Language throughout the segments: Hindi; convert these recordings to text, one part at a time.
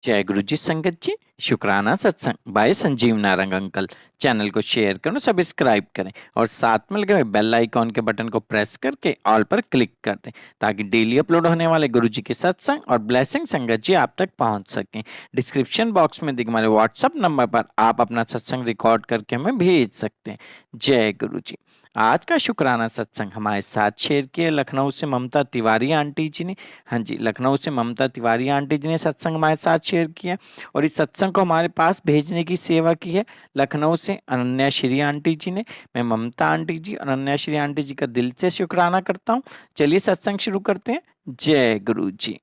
जय गुरु जी संगत जी। शुक्राना सत्संग by Sanjeev Narang uncle. Channel को शेयर करें, सब्सक्राइब करें और साथ में लगे हुए बेल आइकॉन के बटन को प्रेस करके ऑल पर क्लिक कर दें ताकि डेली अपलोड होने वाले गुरु जी के सत्संग और ब्लेसिंग संगत जी आप तक पहुंच सकें। डिस्क्रिप्शन बॉक्स में दिखे हमारे व्हाट्सएप नंबर पर आप अपना सत्संग रिकॉर्ड करके हमें भेज सकते हैं। जय गुरु जी। आज का शुक्राना सत्संग हमारे साथ शेयर किए लखनऊ से ममता तिवारी आंटी जी ने। हाँ जी, लखनऊ से ममता तिवारी आंटी जी ने सत्संग हमारे साथ शेयर किया और इस सत्संग को हमारे पास भेजने की सेवा की है लखनऊ से अनन्या श्री आंटी जी ने। मैं ममता आंटी जी, अनन्या श्री आंटी जी का दिल से शुक्राना करता हूँ। चलिए सत्संग शुरू करते हैं। जय गुरु जी।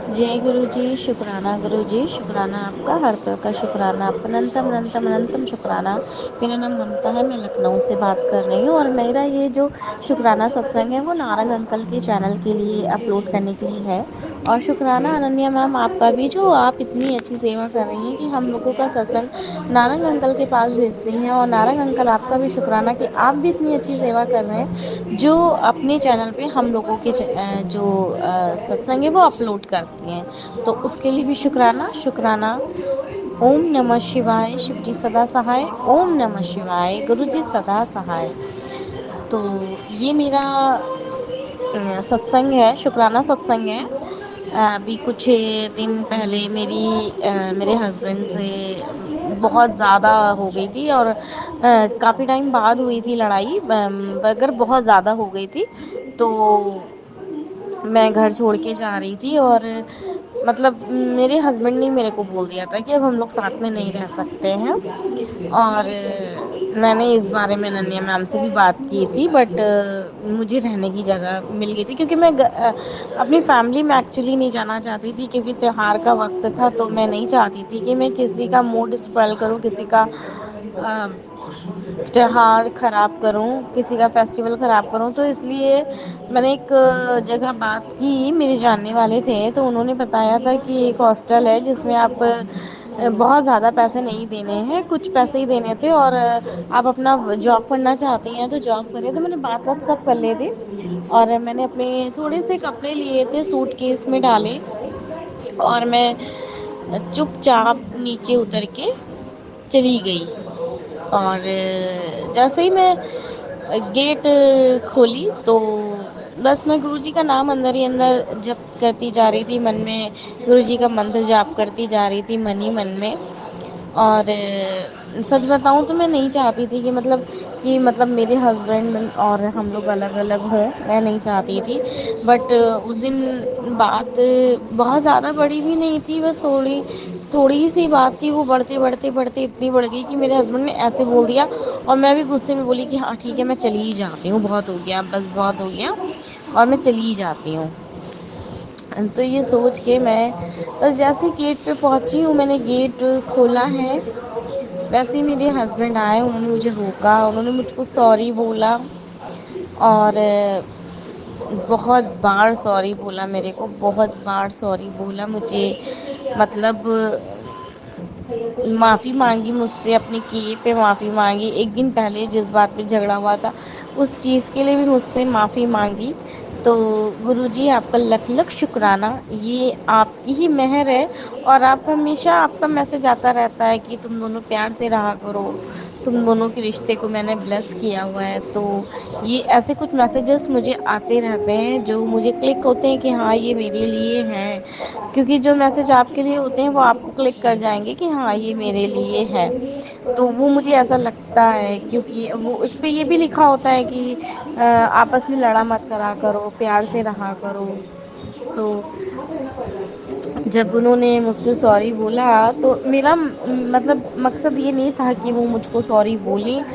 जय गुरु जी। शुक्राना गुरु जी, शुक्राना आपका, हर पल का शुक्राना, अनंतम अनंतम अनंतम शुक्राना। मेरा नाम ममता है, मैं लखनऊ से बात कर रही हूँ और मेरा ये जो शुक्राना सत्संग है वो नारंग अंकल के चैनल के लिए अपलोड करने के लिए है। और शुक्राना अनन्या मैम आपका भी, जो आप इतनी अच्छी सेवा कर रही हैं कि हम लोगों का सत्संग नारंग अंकल के पास भेजती हैं। और नारंग अंकल आपका भी शुक्राना कि आप भी इतनी अच्छी सेवा कर रहे हैं जो अपने चैनल पे हम लोगों के जो सत्संग है वो अपलोड करती हैं। तो उसके लिए भी शुक्राना शुक्राना। ओम नमः शिवाय। शिव जी सदा सहाय। ओम नमः शिवाय। गुरु जी सदा सहाय। तो ये मेरा सत्संग है, शुक्राना सत्संग है। अभी कुछ दिन पहले मेरे हस्बैंड से बहुत ज़्यादा हो गई थी और काफ़ी टाइम बाद हुई थी लड़ाई, मगर बहुत ज़्यादा हो गई थी। तो मैं घर छोड़ के जा रही थी और मतलब मेरे हस्बैंड ने मेरे को बोल दिया था कि अब हम लोग साथ में नहीं रह सकते हैं। और मैंने इस बारे में अनन्या मैम से भी बात की थी, बट मुझे रहने की जगह मिल गई थी क्योंकि मैं अपनी फैमिली में एक्चुअली नहीं जाना चाहती थी, क्योंकि त्योहार का वक्त था तो मैं नहीं चाहती थी कि मैं किसी का मूड स्पॉइल करूं, किसी का त्योहार ख़राब करूं, किसी का फेस्टिवल ख़राब करूं। तो इसलिए मैंने एक जगह बात की, मेरे जानने वाले थे तो उन्होंने बताया था कि एक हॉस्टल है जिसमें आप बहुत ज़्यादा पैसे नहीं देने हैं, कुछ पैसे ही देने थे और आप अपना जॉब करना चाहती हैं तो जॉब करें। तो मैंने बात बात सब कर लिए थे और मैंने अपने थोड़े से कपड़े लिए थे, सूटकेस में डाले और मैं चुपचाप नीचे उतर के चली गई। और जैसे ही मैं गेट खोली तो बस मैं गुरुजी का नाम अंदर ही अंदर जप करती जा रही थी, मन में गुरुजी का मंत्र जाप करती जा रही थी, मन ही मन में। और सच बताऊं तो मैं नहीं चाहती थी कि मेरे हस्बैंड और हम लोग अलग अलग हों, मैं नहीं चाहती थी। बट उस दिन बात बहुत ज़्यादा बड़ी भी नहीं थी, बस थोड़ी थोड़ी ही सी बात थी। वो बढ़ते बढ़ते बढ़ते इतनी बढ़ गई कि मेरे हस्बैंड ने ऐसे बोल दिया और मैं भी गुस्से में बोली कि हाँ ठीक है, मैं चली ही जाती हूँ, बहुत हो गया, बस बहुत हो गया, और मैं चली ही जाती हूँ। तो ये सोच के मैं बस जैसे गेट पे पहुंची हूँ, मैंने गेट खोला है, वैसे ही मेरे हस्बैंड आए, उन्होंने मुझे रोका, उन्होंने मुझको सॉरी बोला और बहुत बार सॉरी बोला, मेरे को बहुत बार सॉरी बोला मुझे, मतलब माफ़ी मांगी मुझसे, अपने किए पे माफ़ी मांगी। एक दिन पहले जिस बात पे झगड़ा हुआ था उस चीज़ के लिए भी मुझसे माफ़ी मांगी। तो गुरुजी आपका लख लख शुक्राना, ये आपकी ही मेहर है और आप हमेशा, आपका मैसेज आता रहता है कि तुम दोनों प्यार से रहा करो, तुम दोनों के रिश्ते को मैंने ब्लेस किया हुआ है। तो ये ऐसे कुछ मैसेजेस मुझे आते रहते हैं जो मुझे क्लिक होते हैं कि हाँ ये मेरे लिए हैं, क्योंकि जो मैसेज आपके लिए होते हैं वो आपको क्लिक कर जाएंगे कि हाँ ये मेरे लिए है। तो वो मुझे ऐसा लगता है, क्योंकि वो उस पे ये भी लिखा होता है कि आपस में लड़ा मत करा करो, प्यार से रहा करो। तो जब उन्होंने मुझसे सॉरी बोला तो मेरा मतलब मकसद ये नहीं था कि वो मुझको सॉरी बोलें,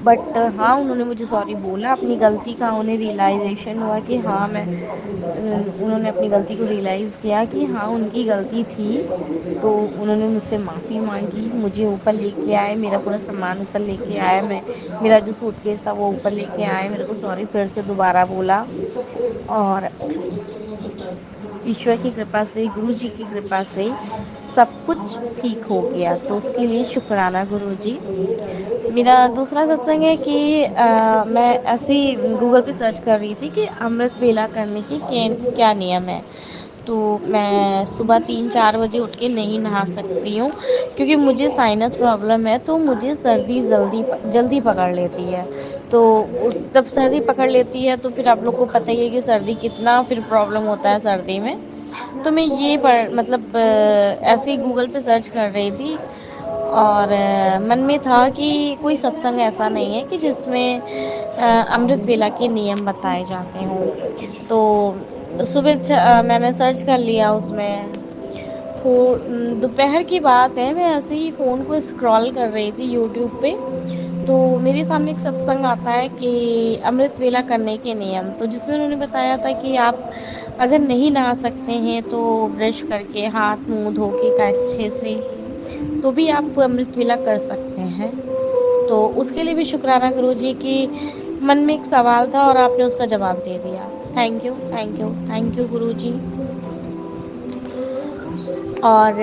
बट हाँ उन्होंने मुझे सॉरी बोला, अपनी गलती का उन्हें रियलाइजेशन हुआ कि हाँ उन्होंने अपनी गलती को रियलाइज़ किया कि हाँ उनकी गलती थी। तो उन्होंने मुझसे माफ़ी मांगी, मुझे ऊपर लेके आए, मेरा पूरा सामान ऊपर लेके आए, मेरा जो सूटकेस था वो ऊपर लेके आए, मेरे को सॉरी फिर से दोबारा बोला और ईश्वर की कृपा से, गुरु जी की कृपा से सब कुछ ठीक हो गया। तो उसके लिए शुक्राना गुरु जी। मेरा दूसरा सत्संग है कि मैं ऐसे ही गूगल पे सर्च कर रही थी कि अमृत वेला करने के क्या क्या नियम है। तो मैं सुबह 3-4 बजे उठ के नहीं नहा सकती हूँ, क्योंकि मुझे साइनस प्रॉब्लम है, तो मुझे सर्दी जल्दी पकड़ लेती है। तो जब सर्दी पकड़ लेती है तो फिर आप लोग को पता ही है कि सर्दी कितना फिर प्रॉब्लम होता है सर्दी में। तो मैं ये मतलब ऐसे ही गूगल पे सर्च कर रही थी, और मन में था कि कोई सत्संग ऐसा नहीं है कि जिसमें अमृत वेला के नियम बताए जाते हों। तो मैंने सर्च कर लिया उसमें। दोपहर की बात है, मैं ऐसे ही फ़ोन को स्क्रॉल कर रही थी यूट्यूब पे, तो मेरे सामने एक सत्संग आता है कि अमृत वेला करने के नियम, तो जिसमें उन्होंने बताया था कि आप अगर नहीं नहा सकते हैं तो ब्रश करके हाथ मुंह धो के का अच्छे से, तो भी आप अमृत वेला कर सकते हैं। तो उसके लिए भी शुक्राना गुरु जी कि मन में एक सवाल था और आपने उसका जवाब दे दिया। Thank you, thank you, thank you गुरु जी। और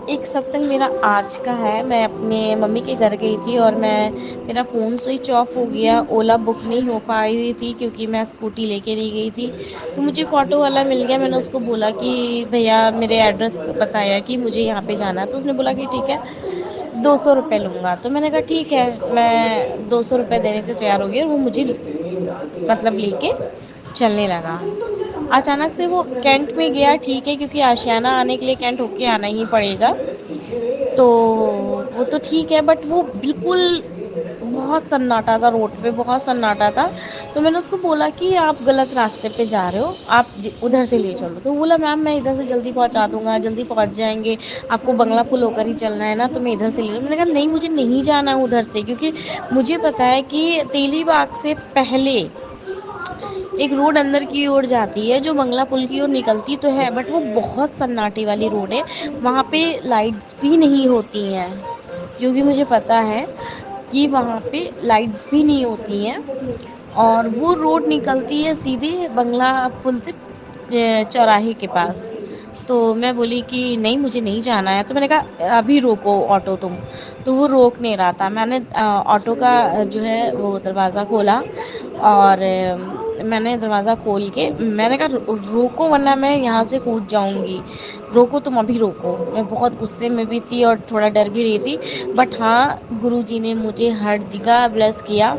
एक सत्संग मेरा आज का है। मैं अपने मम्मी के घर गई थी और मेरा फ़ोन स्विच ऑफ हो गया, ओला बुक नहीं हो पा रही थी क्योंकि मैं स्कूटी लेके नहीं गई थी। तो मुझे एक ऑटो वाला मिल गया, मैंने उसको बोला कि भैया मेरे एड्रेस बताया कि मुझे यहाँ पे जाना है, तो उसने बोला कि ठीक है, 200 रुपये लूँगा। तो मैंने कहा ठीक है, मैं 200 रुपये देने को तैयार हो गई और वो मुझे मतलब लेके चलने लगा। अचानक से वो कैंट में गया, ठीक है, क्योंकि आशियाना आने के लिए कैंट होके आना ही पड़ेगा। तो वो तो ठीक है, बट वो बिल्कुल बहुत सन्नाटा था, रोड पे बहुत सन्नाटा था। तो मैंने उसको बोला कि आप गलत रास्ते पे जा रहे हो, आप उधर से ले चलो। तो बोला मैम मैं इधर से जल्दी पहुंचा दूंगा, जल्दी पहुंच जाएंगे, आपको बंगला पुल होकर ही चलना है ना, तो मैं इधर से ले लूँ। मैंने कहा नहीं, मुझे नहीं जाना उधर से, क्योंकि मुझे पता है कि तेलीबाग से पहले एक रोड अंदर की ओर जाती है जो मंगला पुल की ओर निकलती तो है, बट वो बहुत सन्नाटे वाली रोड है, वहाँ पे लाइट्स भी नहीं होती हैं, क्योंकि मुझे पता है कि वहाँ पे लाइट्स भी नहीं होती हैं। और वो रोड निकलती है सीधे बंगला पुल से चौराहे के पास। तो मैं बोली कि नहीं, मुझे नहीं जाना है। तो मैंने कहा अभी रोको ऑटो तुम। तो वो रोक नहीं रहा था। मैंने ऑटो का जो है वो दरवाज़ा खोला, और मैंने दरवाज़ा खोल के मैंने कहा रोको वरना मैं यहाँ से कूद जाऊँगी, रोको तुम, अभी रोको। मैं बहुत गुस्से में भी थी और थोड़ा डर भी रही थी, बट हाँ, गुरुजी ने मुझे हर जगह ब्लेस किया।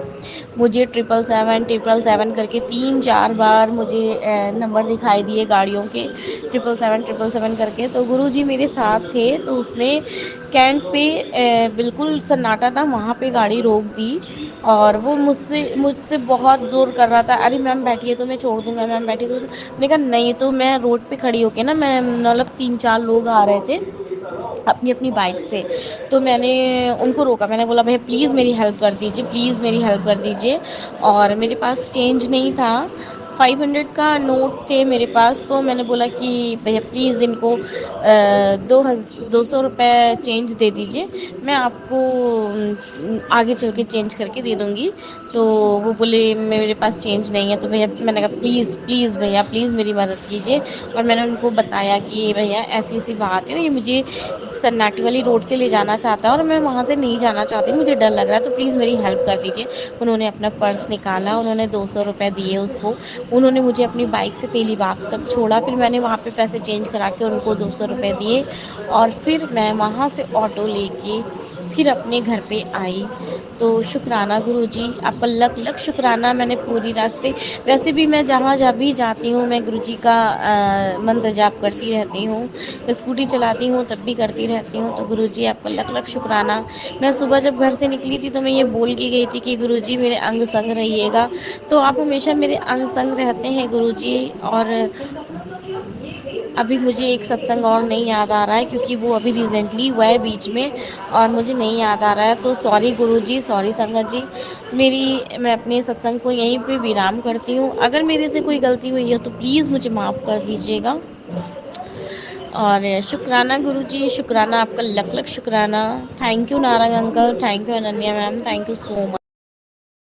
मुझे 777 करके 3-4 बार मुझे नंबर दिखाई दिए गाड़ियों के, 777 करके। तो गुरुजी मेरे साथ थे, तो उसने कैंट पे बिल्कुल सन्नाटा था, वहाँ पे गाड़ी रोक दी, और वो मुझसे बहुत ज़ोर कर रहा था, अरे मैम बैठिए तो मैं छोड़ दूंगा, मैम बैठिए तो। मैंने कहा नहीं, तो मैं रोड पे खड़ी होके ना, मैं मतलब 3-4 लोग आ रहे थे अपनी अपनी बाइक से, तो मैंने उनको रोका। मैंने बोला भैया प्लीज़ मेरी हेल्प कर दीजिए, प्लीज़ मेरी हेल्प कर दीजिए। और मेरे पास चेंज नहीं था, 500 का नोट थे मेरे पास। तो मैंने बोला कि भैया प्लीज़ इनको 200 रुपये चेंज दे दीजिए, मैं आपको आगे चल के चेंज करके दे दूँगी। तो वो बोले मेरे पास चेंज नहीं है। तो भैया, मैंने कहा प्लीज़ प्लीज़ भैया प्लीज़ मेरी मदद कीजिए। और मैंने उनको बताया कि भैया ऐसी ऐसी बात है, ये मुझे सन्नाटी वाली रोड से ले जाना चाहता है और मैं वहाँ से नहीं जाना चाहती, मुझे डर लग रहा है, तो प्लीज़ मेरी हेल्प कर दीजिए। उन्होंने अपना पर्स निकाला, उन्होंने 200 रुपये दिए उसको, उन्होंने मुझे अपनी बाइक से तेलीबाग तक छोड़ा, फिर मैंने वहाँ पे पैसे चेंज करा के उनको 200 रुपये दिए, और फिर मैं वहाँ से ऑटो लेके फिर अपने घर पे आई। तो शुक्राना गुरुजी, आपका लख लख शुक्राना। मैंने पूरी रास्ते, वैसे भी मैं जहाँ भी जाती हूँ मैं गुरुजी का मंत्र जाप करती रहती हूँ, स्कूटी चलाती हूँ तब भी करती रहती हूँ। तो गुरुजी आपका लख लख शुक्राना। मैं सुबह जब घर से निकली थी तो मैं ये बोल के गई थी कि गुरुजी मेरे अंग संग रहिएगा, तो आप हमेशा मेरे अंग संग रहते हैं गुरुजी। और अभी मुझे एक सत्संग और नहीं याद आ रहा है, क्योंकि वो अभी रिसेंटली हुआ है बीच में और मुझे नहीं याद आ रहा है, तो सॉरी गुरुजी, सॉरी संगत जी। मैं अपने सत्संग को यहीं पे विराम करती हूँ। अगर मेरे से कोई गलती हुई है तो प्लीज़ मुझे माफ़ कर दीजिएगा। और शुक्राना गुरुजी, शुक्राना, आपका लख लख शुक्राना। Thank you Narang uncle, thank you Ananya ma'am, thank you so much.